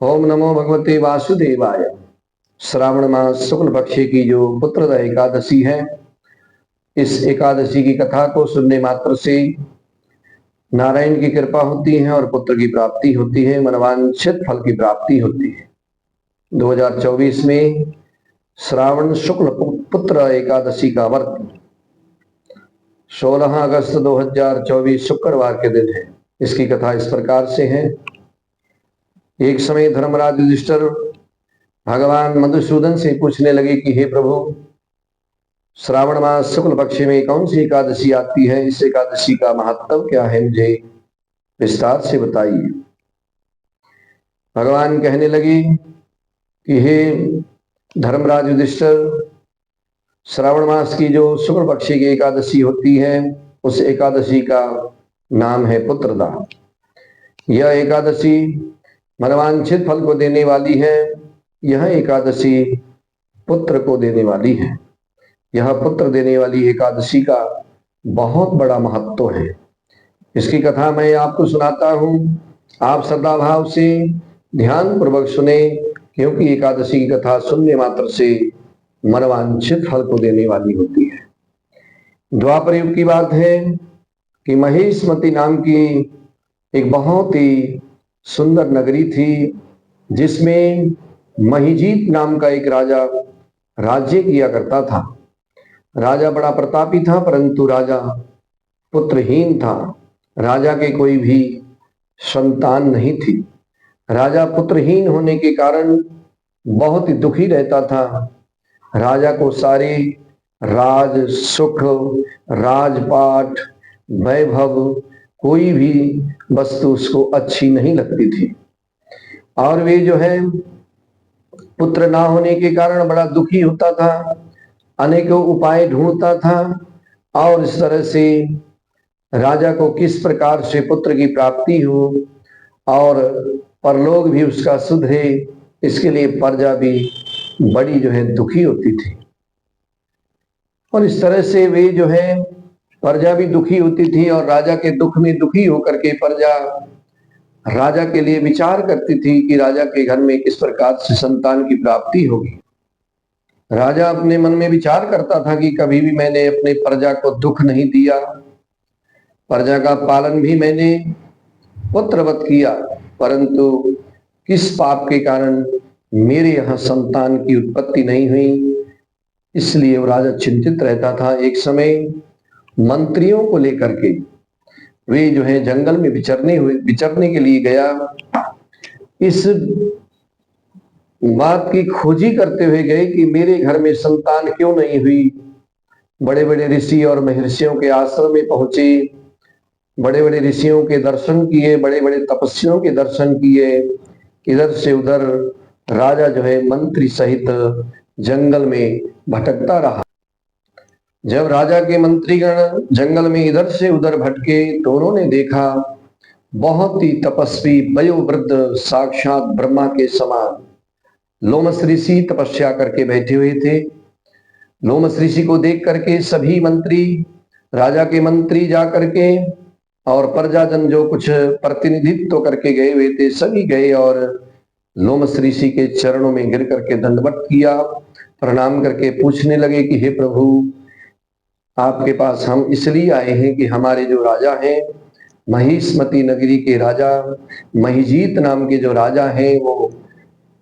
ओम नमो भगवते वासुदेवाय। श्रावण मास शुक्ल पक्ष की जो पुत्रदा एकादशी है, इस एकादशी की कथा को सुनने मात्र से नारायण की कृपा होती है और पुत्र की प्राप्ति होती है, मनवांछित फल की प्राप्ति होती है। 2024 में श्रावण शुक्ल पुत्र एकादशी का व्रत 16 अगस्त 2024 शुक्रवार के दिन है। इसकी कथा इस प्रकार से है। एक समय धर्मराज युधिष्ठिर भगवान मधुसूदन से पूछने लगे कि हे प्रभु, श्रावण मास शुक्ल पक्ष में कौन सी एकादशी आती है? इस एकादशी का महत्व क्या है, मुझे विस्तार से बताइए। भगवान कहने लगे कि हे धर्मराज युधिष्ठिर, श्रावण मास की जो शुक्ल पक्ष की एकादशी होती है, उस एकादशी का नाम है पुत्रदा। यह एकादशी मनवांछित फल को देने वाली है। यह एकादशी पुत्र को देने वाली है। यह पुत्र देने वाली एकादशी का बहुत बड़ा महत्व है। इसकी कथा मैं आपको सुनाता हूं। आप श्रद्धा भाव से ध्यान पूर्वक सुने, क्योंकि एकादशी की कथा सुनने मात्र से मनवांछित फल को देने वाली होती है। द्वापर युग की बात है कि महेशमती नाम की एक बहुत ही सुंदर नगरी थी, जिसमें महिजीत नाम का एक राजा राज्य किया करता था। राजा बड़ा प्रतापी था, परंतु राजा पुत्रहीन था। राजा के कोई भी संतान नहीं थी। राजा पुत्रहीन होने के कारण बहुत ही दुखी रहता था। राजा को सारे राज सुख, राजपाट, वैभव, कोई भी वस्तु उसको अच्छी नहीं लगती थी। और वे जो है पुत्र ना होने के कारण बड़ा दुखी होता था, अनेकों उपाय ढूंढता था, और इस तरह से राजा को किस प्रकार से पुत्र की प्राप्ति हो और परलोक भी उसका सुधरे, इसके लिए प्रजा भी बड़ी जो है दुखी होती थी। और इस तरह से वे जो है प्रजा भी दुखी होती थी, और राजा के दुख में दुखी होकर के प्रजा राजा के लिए विचार करती थी कि राजा के घर में किस प्रकार से संतान की प्राप्ति होगी। राजा अपने मन में विचार करता था कि कभी भी मैंने अपने प्रजा को दुख नहीं दिया, प्रजा का पालन भी मैंने पुत्रवत किया, परंतु किस पाप के कारण मेरे यहाँ संतान की उत्पत्ति नहीं हुई, इसलिए वो राजा चिंतित रहता था। एक समय मंत्रियों को लेकर के वे जो है जंगल में विचरने के लिए गया। इस बात की खोजी करते हुए गए कि मेरे घर में संतान क्यों नहीं हुई। बड़े बड़े ऋषि और महर्षियों के आश्रम में पहुंचे, बड़े बड़े ऋषियों के दर्शन किए, बड़े बड़े तपस्वियों के दर्शन किए। इधर से उधर राजा जो है मंत्री सहित जंगल में भटकता रहा। जब राजा के मंत्रीगण जंगल में इधर से उधर भटके तो उन्होंने देखा बहुत ही तपस्वी वयोवृद्ध साक्षात ब्रह्मा के समान लोमस ऋषि तपस्या करके बैठे हुए थे। लोमस ऋषि को देख करके सभी मंत्री, राजा के मंत्री जा करके और प्रजाजन जो कुछ प्रतिनिधित्व करके गए हुए थे, सभी गए और लोमस ऋषि के चरणों में गिर करके दंडवत किया, प्रणाम करके पूछने लगे कि हे प्रभु, आपके पास हम इसलिए आए हैं कि हमारे जो राजा हैं, महिष्मती नगरी के राजा महिजीत नाम के जो राजा हैं, वो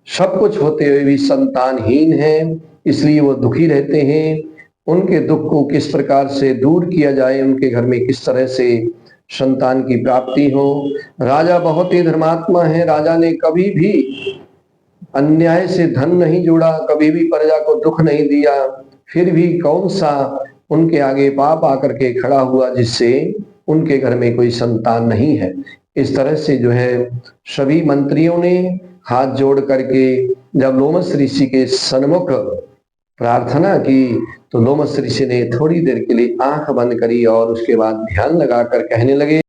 सब कुछ होते हुए भी संतानहीन हैं, इसलिए वो दुखी रहते हैं। उनके दुख को किस प्रकार से दूर किया जाए, उनके घर में किस तरह से संतान की प्राप्ति हो। राजा बहुत ही धर्मात्मा है। राजा ने कभी भी अन्याय से धन नहीं जोड़ा, कभी भी प्रजा को दुख नहीं दिया, फिर भी कौन सा उनके आगे पाप आकर के खड़ा हुआ जिससे उनके घर में कोई संतान नहीं है। इस तरह से जो है सभी मंत्रियों ने हाथ जोड़ करके जब लोमस ऋषि के सन्मुख प्रार्थना की तो लोमस ऋषि ने थोड़ी देर के लिए आंख बंद करी और उसके बाद ध्यान लगाकर कहने लगे।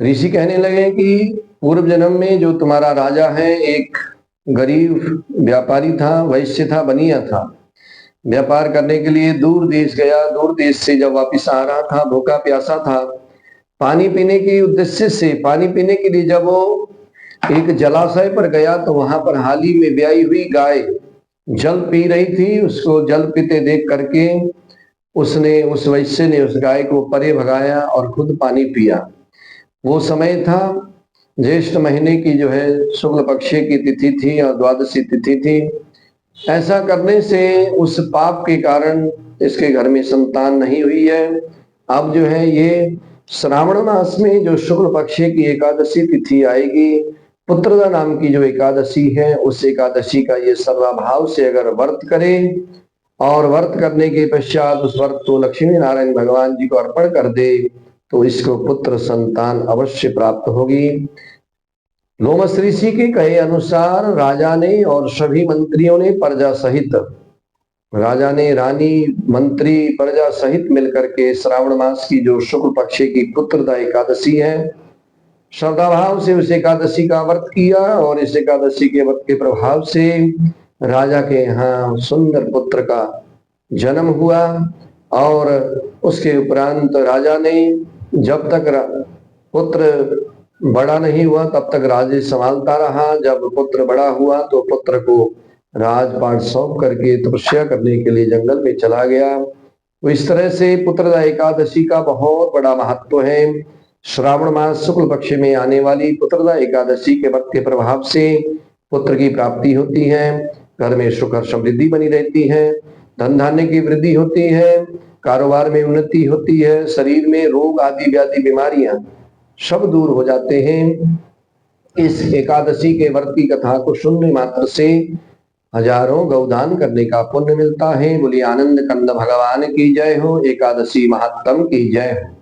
ऋषि कहने लगे कि पूर्व जन्म में जो तुम्हारा राजा है एक गरीब व्यापारी था, वैश्य था, बनिया था। व्यापार करने के लिए दूर देश गया। दूर देश से जब वापिस आ रहा था, भूखा प्यासा था, पानी पीने के उद्देश्य से, पानी पीने के लिए जब वो एक जलाशय पर गया तो वहां पर हाल ही में ब्याई हुई गाय जल पी रही थी। उसको जल पीते देख करके उस वैश्य ने उस गाय को परे भगाया और खुद पानी पिया। वो समय था ज्येष्ठ महीने की जो है शुक्ल पक्ष की तिथि थी और द्वादशी तिथि थी। ऐसा करने से उस पाप के कारण इसके घर में संतान नहीं हुई है। अब जो है ये श्रावण मास में जो शुक्ल पक्ष की एकादशी तिथि आएगी, पुत्रदा नाम की जो एकादशी है, उस एकादशी का ये सर्वाभाव से अगर व्रत करे और व्रत करने के पश्चात उस व्रत को लक्ष्मी नारायण भगवान जी को अर्पण कर दे तो इसको पुत्र संतान अवश्य प्राप्त होगी। लोमस ऋषि के कहे अनुसार राजा ने और सभी मंत्रियों ने प्रजा सहित, राजा ने रानी मंत्री प्रजा सहित मिलकर के श्रावण मास की जो शुक्ल पक्ष की पुत्रदा एकादशी है, श्रद्धाभाव से उस एकादशी का व्रत किया और इस एकादशी के व्रत के प्रभाव से राजा के यहाँ सुंदर पुत्र का जन्म हुआ। और उसके उपरांत राजा ने जब तक पुत्र बड़ा नहीं हुआ तब तक राज्य संभालता रहा। जब पुत्र बड़ा हुआ तो पुत्र को राजपाट सौंप करके तपस्या करने के लिए जंगल में चला गया। तो इस तरह से पुत्रदा एकादशी का बहुत बड़ा महत्व है। श्रावण मास शुक्ल पक्ष में आने वाली पुत्रदा एकादशी के व्रत के प्रभाव से पुत्र की प्राप्ति होती है, घर में सुख और समृद्धि बनी रहती है, धन धान्य की वृद्धि होती है, कारोबार में उन्नति होती है, शरीर में रोग आदि व्याधि बीमारियां सब दूर हो जाते हैं। इस एकादशी के व्रत की कथा को सुनने मात्र से हजारों गौदान करने का पुण्य मिलता है। बोलिए आनंद कंद भगवान की जय हो, एकादशी महात्म की जय हो।